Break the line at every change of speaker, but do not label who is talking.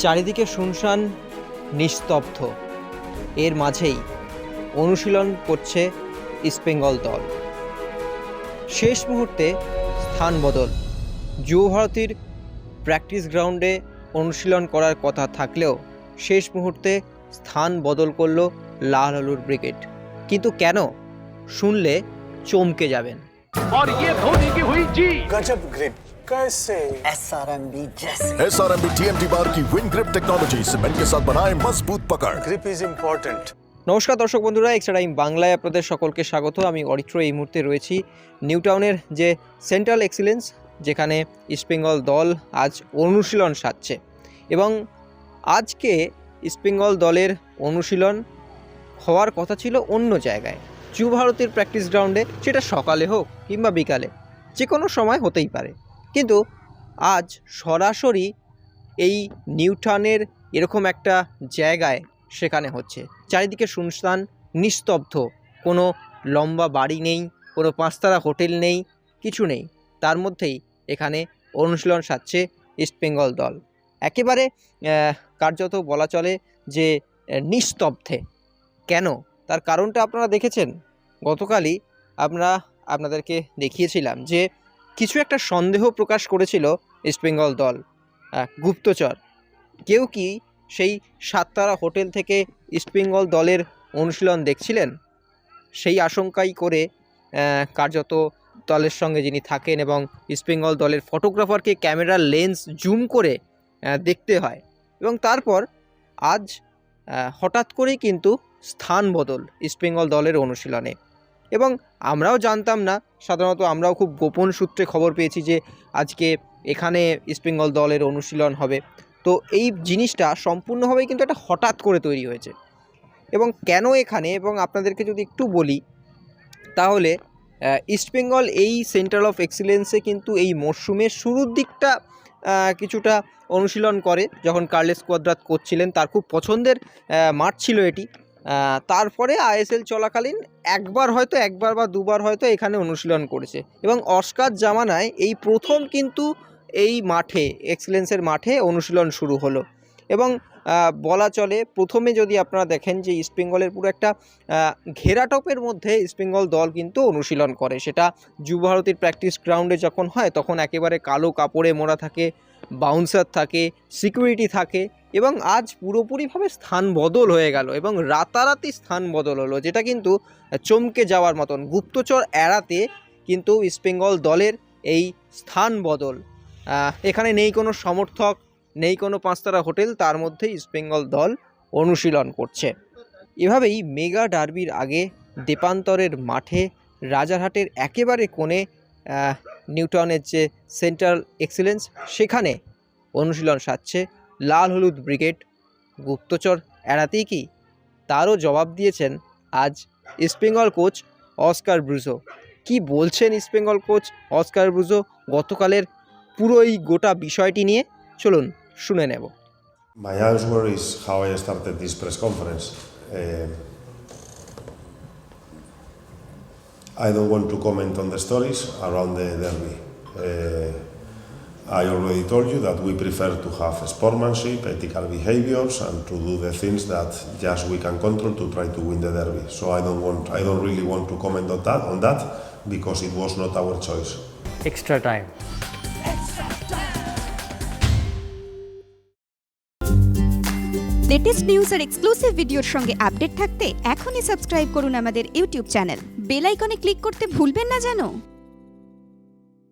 চারিদিকে শুনশান, নিস্তব্ধ। এর মাঝেই অনুশীলন করছে ইস্টবেঙ্গল দল। শেষ মুহূর্তে স্থান বদল। যুব ভারতীর প্র্যাকটিস গ্রাউন্ডে অনুশীলন করার কথা থাকলেও শেষ মুহূর্তে স্থান বদল করল লাল হলুদ ব্রিগেড। কিন্তু কেন? শুনলে চমকে যাবেন।
और ये धोनी की हुई जी।
गजब ग्रिप कैसे
SRMB जैसे
SRMB TMT बार की विन ग्रिप टेक्नोलॉजी सीमेंट के साथ बनाए मजबूत पकड़।
Grip is important.
নমস্কার দর্শক বন্ধুরা, এক্সট্রা টাইম বাংলায় আপনাদের সকলকে স্বাগত। আমি অরিত্র এই মুহূর্তে রয়েছি নিউ টাউনের যে সেন্ট্রাল এক্সিলেন্স, যেখানে ইস্টবেঙ্গল দল আজ অনুশীলন সারছে। এবং আজকে ইস্টবেঙ্গল দলের অনুশীলন হওয়ার কথা ছিল অন্য জায়গায়, যুব ভারতের প্র্যাকটিস গ্রাউন্ডে। সেটা সকালে হোক কিংবা বিকালে, যে কোনো সময় হতেই পারে। কিন্তু আজ সরাসরি এই নিউ টাউনের এরকম একটা জায়গায় সেখানে হচ্ছে। চারিদিকে শুনশান, নিস্তব্ধ। কোনো লম্বা বাড়ি নেই, কোনো পাঁচতারা হোটেল নেই, কিছু নেই। তার মধ্যেই এখানে অনুশীলন সারছে ইস্টবেঙ্গল দল। একেবারে কার্যত বলা চলে যে নিস্তব্ধে। কেন? তার কারণটা আপনারা দেখেছেন। গতকালই আমরা আপনাদেরকে দেখিয়েছিলাম যে কিছু একটা সন্দেহ প্রকাশ করেছিল ইস্টবেঙ্গল দল। গুপ্তচর কেউ কি সেই সাততারা হোটেল থেকে ইস্টবেঙ্গল দলের অনুশীলন দেখছিলেন? সেই আশঙ্কাই করে কার্যত দলের সঙ্গে যিনি থাকেন এবং ইস্টবেঙ্গল দলের ফটোগ্রাফারকে ক্যামেরার লেন্স জুম করে দেখতে হয়। এবং তারপর আজ হঠাৎ করেই কিন্তু স্থান বদল ইস্টবেঙ্গল দলের অনুশীলনে। এবং আমরাও জানতাম না, সাধারণত আমরাও খুব গোপন সূত্রে খবর পেয়েছি যে আজকে এখানে ইস্টবেঙ্গল দলের অনুশীলন হবে। তো এই জিনিসটা সম্পূর্ণভাবেই কিন্তু একটা হঠাৎ করে তৈরি হয়েছে। এবং কেন এখানে, এবং আপনাদেরকে যদি একটু বলি তাহলে ইস্টবেঙ্গল এই সেন্টার অফ এক্সিলেন্সে কিন্তু এই মরশুমের শুরুর দিকটা কিছুটা অনুশীলন করে, যখন কার্লেস কোয়াদ্রাত করছিলেন। তার খুব পছন্দের মাঠ ছিল এটি। তারপরে আইএসএল চলাকালীন একবার বা দুবার হয়তো এখানে অনুশীলন করেছে। এবং অস্কার জামানায় এই প্রথম কিন্তু এই মাঠে, এক্সিলেন্সের মাঠে অনুশীলন শুরু হলো। এবং বলা চলে, প্রথমে যদি আপনারা দেখেন যে ইস্টবেঙ্গলের পুরো একটা ঘেরাটপের মধ্যে ইস্টবেঙ্গল দল কিন্তু অনুশীলন করে। সেটা যুব ভারতীর প্র্যাকটিস গ্রাউন্ডে যখন হয়, তখন একেবারে কালো কাপড়ে মোড়া থাকে, বাউন্সার থাকে, সিকিউরিটি থাকে। এবং আজ পুরোপুরিভাবে স্থান বদল হয়ে গেল এবং রাতারাতি স্থান বদল হলো, যেটা কিন্তু চমকে যাওয়ার মতন। গুপ্তচর এড়াতে কিন্তু ইস্টবেঙ্গল দলের এই স্থান বদল। এখানে নেই কোনো সমর্থক, নেই কোনো পাঁচতারা হোটেল, তার মধ্যে ইস্টবেঙ্গল দল অনুশীলন করছে। এভাবেই মেগা ডার্বির আগে দেপান্তরের মাঠে রাজারহাটের একেবারে কোণে নিউ টাউনের যে সেন্ট্রাল এক্সিলেন্স, সেখানে অনুশীলন সারছে লাল হলুদ ব্রিগেড। গুপ্তচর এড়াতেই কি? তারও জবাব দিয়েছেন আজ ইস্টবেঙ্গল কোচ অস্কার ব্রুজো। কি বলছেন ইস্টবেঙ্গল কোচ অস্কার ব্রুজো গতকালের পুরো এই গোটা বিষয়টি নিয়ে? চলুন শুনে নেব।
My answer is how I started this press conference. I don't want to comment on the stories around the derby. I already told you that we prefer to have sportsmanship, ethical behaviors, and to do the things that just we can control to try to win the derby. So I don't really want to comment on that because it was not our choice.
Extra time.
Latest news আর exclusive ভিডিওর সঙ্গে update থাকতে এখনই subscribe করুন আমাদের YouTube channel. Bell আইকনে click করতে ভুলবেন না যেন।